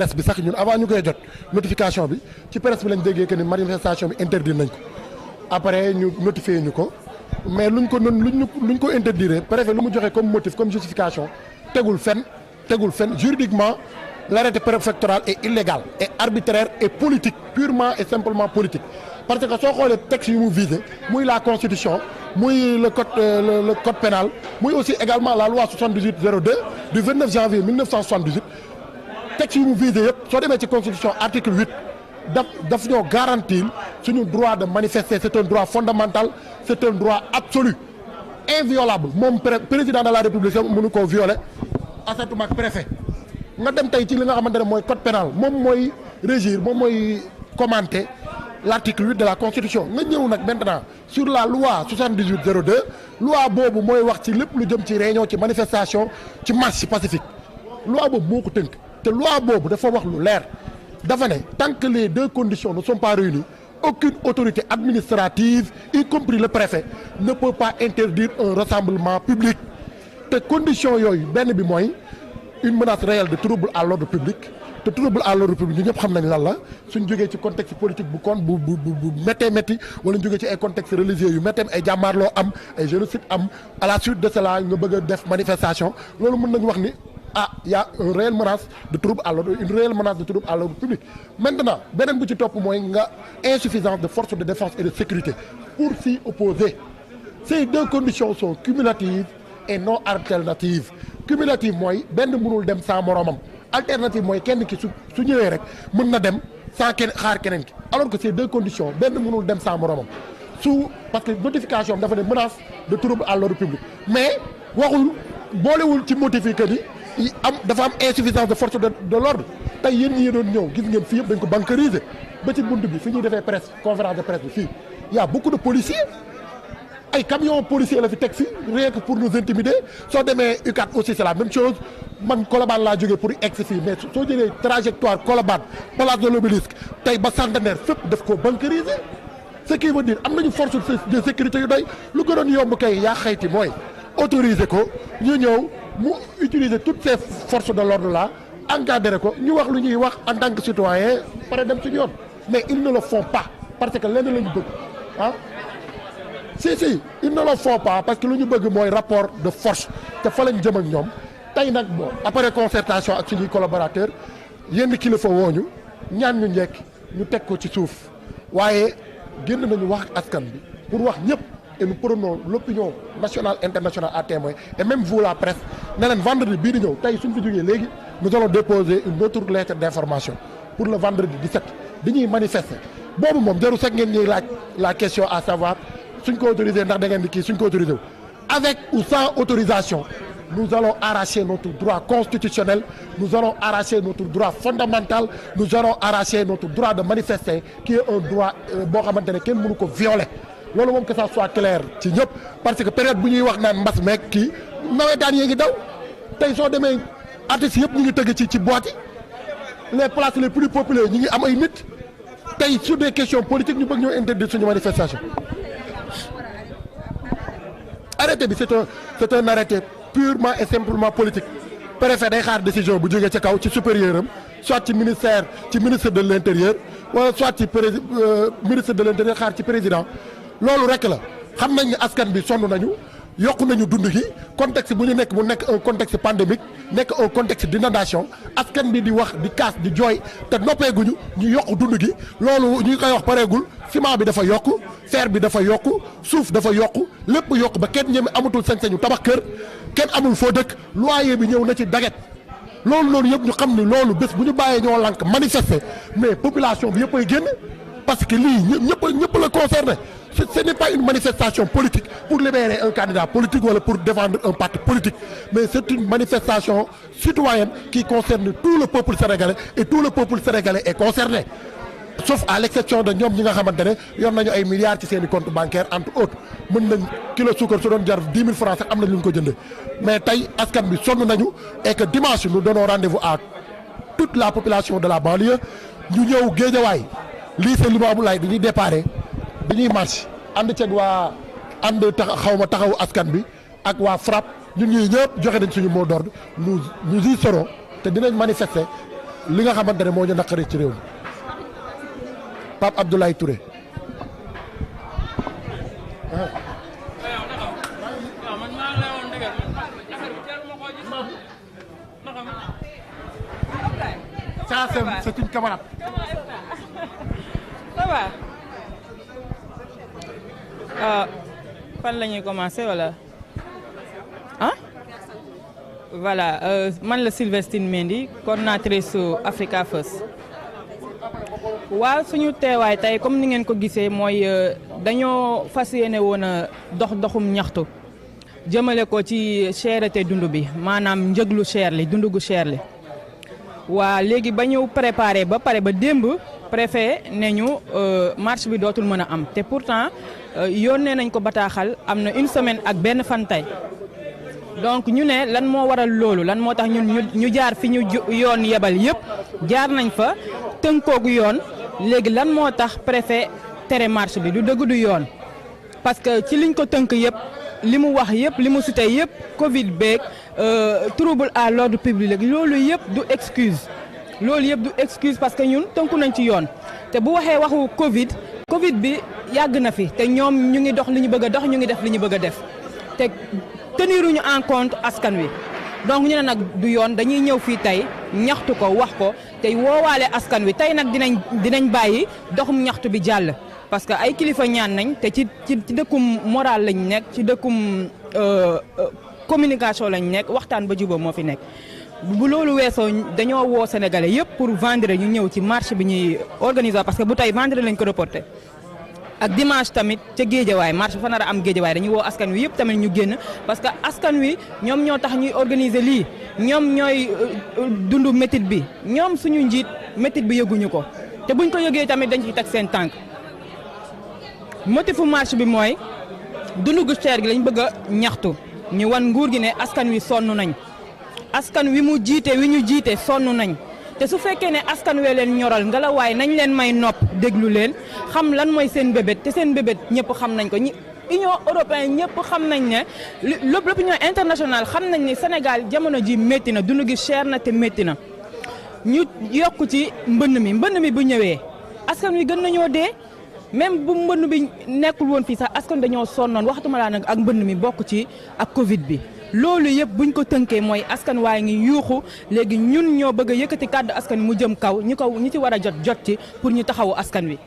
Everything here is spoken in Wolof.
presse bi sax ñun avant ñu koy jot notification bi ci presse bi lañ déggee que ni manifestation bi interdire nañ ko après ñu notifié ñu ko mais luñ ko interdire préfet lu mu joxe comme motif comme justification tegul fenn juridiquement l'arrêté préfectoral est illégal et arbitraire et politique purement et simplement politique parce que soo xoolee texte yu mu visé muy la constitution muy le code pénal muy aussi également la loi 7802 du 29 janvier 1978 texte yu mu visé yëpp soo demee ci constitution article 8 daf ñoo garantir suñu droit de manifester c'est un droit fondamental c'est un droit absolu inviolable moom président de la république mënu koo violer asatuma ak préfet nga dem tey ci li nga xamante ne mooy code pénal moom mooy régir moom mooy commenter l'article 8 de la constitution nga ñëw nag maintenant sur la loi 7802 loi boobu mooy wax ci lépp lu jëm ci réunion ci manifestation ci marche pacifique loi boobu moo ko tënk te loi boobu dafa wax lu leer dafa ne tant que les deux conditions ne sont pas réunies aucune autorité administrative y compris le préfet ne peut pas interdire un rassemblement public te condition yooyu benn bi mooy une menace réelle de trouble à l'ordre public te trouble à l'ordre public ñu ñëpp xam nañ lan la suñ jógee ci contexte politique bu méttee métti wala ñu jógee ci ay contexte religieux yu méttee ay jàmmaarloo am ay génocide am à la suite de cela nga bëgg a def manifestation loolu mën nañu wax ni y a une réelle menace de trouble à l'ordre public maintenant beneen bu ci topp mooy nga insuffisance de forces de défense et de sécurité pour s'y opposer ces deux conditions sont cumulatives et non alternatives cumulative mooy benn mënul dem sans moromam alternative mooy kenn ki su ñëwee rek mën na dem sans xaar keneen ki alors que ces deux conditions benn mënul dem sans moromam parce que notification dafa ne menace de trouble à l'ordre public mais waxul boolewul ci motif yi que ni dafa am insuffisance de force de l'ordre tey yéen ñi doon ñëw gis ngeen fii yëpp dañ ko bancariser ba ci bunt bi fi ñuy defee presse conférence de presse bi fii y a beaucoup de policiers ay camions policiers la fi teg fi rien que pour nous intimider soo demee UCAD aussi c'est la même chose man Colobane laa jógee pour egg si fii mais soo jëlee trajectoire Colobane place de l'Obélisque tey ba Centenaire fépp daf ko bancariser ce qui veut dire am nañu force de sécurité yu doy lu gënoon yomb kay yaa xayti mooy autoriser ko ñu ñëw mu utiliser toutes ces forces de l'ordre là encadrer ko ñu wax lu ñuy wax en tant que citoyen pare dem suñu yoon mais ils ne le font pas parce que lenn la ñu bëgg si ils ne le font pas parce que lu ñu bëgg mooy rapport de force te fa lañ jëm ak ñoom tey nag bon après concertation ak suñuy collaborateurs yenn kilifa wooñu ñaan ñu njekk ñu teg ko ci suuf waaye génn nañu wax ak askan bi pour wax ñëpp et nous prenons l'opinion nationale internationale à témoin et même vous la presse ne leen vendredi bii di ñëw tey suñ fi jógee léegi nous allons déposer une autre lettre d'information pour le vendredi 17 bi ñuy manifester boobu moom jarul sax ngeen ñuy laaj la question à savoir suñ ko autorisé ndax da ngeen di kii suñ ko autorisé avec ou sans autorisation nous allons arracher notre droit constitutionnel nous allons arracher notre droit fondamental nous allons arracher notre droit de manifester qui est un droit boo xamante ne kenn mënu ko violer loolu moom que ça soit clair ci ñëpp parce que période bu ñuy wax naan mbas meeg kii nawetaan yee ngi daw tey soo demee artistes yëpp ñu ngi tëgg ci boîte yi les places les plus populaires ñu ngi am ay nit tey sur des questions politiques ñu bëgg ñoo interdire suñu manifestation arrêté bi c'est un arrêté purement et simplement politique préfet day xaar décision bu jógee ca kaw ci supérieur am soit ci ministre de l'intérieur wala soit ci ministre de l'intérieur xaar ci président loolu rek la xam nañ ne askan bi sonn nañu yokku nañu dund gi contexte bu ñu nekk mu nekk un contexte pandémique nekk un contexte d'inondation askan bi di wax di kaas di jooy te noppeeguñu ñu yokk dund gi loolu ñu koy wax pareegul ciment bi dafa yokk fer bi dafa yokk suuf dafa yokk lépp yokk ba kenn ñeme amatul sañ-sañu tabax kër kenn amul foo dëkk loyer bi ñëw na ci daget loolu yëpp ñu xam ni loolu bés bu ñu bàyyee ñoo lànk manifester mais population bi yëpp ay génn parce que lii ñëpp la concerné ce n'est pas une manifestation politique pour libérer un candidat politique wala pour défendre un parti politique mais c'est une manifestation citoyenne qui concerne tout le peuple sénégalais et tout le peuple sénégalais est concerné sauf à l'exception de ñoom ñi nga xamante ne yor nañu ay milliards ci seen i compte bancaire entre autres mën nañ kilo suukar su doon jar 10 000 francs sax am na lu ñu ko jëndee mais tey askan bi sonn nañu et que dimanche nous donnons rendez-vous à toute la population de la banlieue ñu ñëw Guédiawaye lycée Limamoulaye bi ñuy déparé bi ñuy marche ànd ceeg waa ànd taxawu askan bi ak waa FRAPP ñun ñii ñëpp joxe nañ suñu mot d'ordre nous y serons te dinañ manifester li nga xamante ne moo ñu naqari ci réew mi Pape Abdoulaye Touré. Ça c'est une camarade. Ça va. Fan la ñuy commencer wala ah. Voilà man la Sylvestine Mendy coordinatrice su Africa First. waaw suñu teewaay tey comme ni ngeen ko gisee mooy dañoo fas yéene woon a doxum ñaxtu jëmale ko ci cherté dund bi maanaam njëglu cher li dund gu cher li. waa léegi ba ñu préparé ba pare ba démb préfet ne ñu marche bi dootul mën a am te pourtant yónnee nañ ko bataaxal am na une semaine ak benn fan tey donc ñu ne lan moo waral loolu lan moo tax ñun ñu jaar fi ñu yoon yebal yëpp jaar nañ fa tënkoogu yoon léegi lan moo tax préfet tere marche bi du dëgg du yoon parce que ci liñ ko tënk yëpp li mu wax yëpp li mu cité yëpp Covid beeg trouble à l'ordre public loolu yëpp du excuse loolu yëpp du excuse parce que ñun tënku nañ ci yoon te bu waxee waxu Covid bi yàgg na fi te ñoom ñu ngi dox li ñu bëgg a dox ñu ngi def li ñu bëgg a def te teniruñu en compte askan wi donc ñu ne nag du yoon dañuy ñëw fii tey ñaxtu ko wax ko tey woowaale askan wi tey nag dinañ bàyyi doxum ñaxtu bi jàll parce que ay kilifa ñaan nañ te ci dëkkum moral lañ nekk ci dëkkum communication lañ nekk waxtaan ba jubóo moo fi nekk. bu loolu weesoo dañoo woo sénégalais yëpp pour vendredi ñu ñëw ci marche bi ñuy organiser parce que bu tey vendredi lañ ko reporté ak dimanche tamit ca Géejawaay marche fa nar a am Géejawaay dañuy woo askan wi yëpp tamit ñu génn parce que askan wi ñoom ñoo tax ñuy organiser lii ñoom ñooy dundu métit bi ñoom suñu njiit métit bi yëguñu ko te buñ ko yëgee tamit dañ ci teg seen tànk motifu marche bi mooy dundu gu cher gi lañ bëgg a ñaxtu ñu wan nguur gi ne askan wi sonn nañ askan wi mu jiite wi ñu jiite sonn nañ te su fekkee ne askan wee leen ñoral ngelawaay nañ leen may nopp déglu leen xam lan mooy seen bébét te seen bébét ñëpp xam nañ ko ñi Union européenne ñëpp xam nañ ne l'opinion internationale xam nañ ne Sénégal jamono ji métti na dund gi cher na te métti na ñu yokk ci mbënn mi bu ñëwee askan wi gën nañoo dee même bu mbënn bi nekkul woon fii sax askan dañoo sonnoon waxtuma laa nag ak mbënn mi bokk ci ak Covid bi. loolu yëpp buñ ko tënkee mooy askan waaye ngi yuuxu léegi ñun ñoo bëgg a yëkkati kàddu askan mu jëm kaw ñi ci war a jot ci pour ñu taxawu askan wi.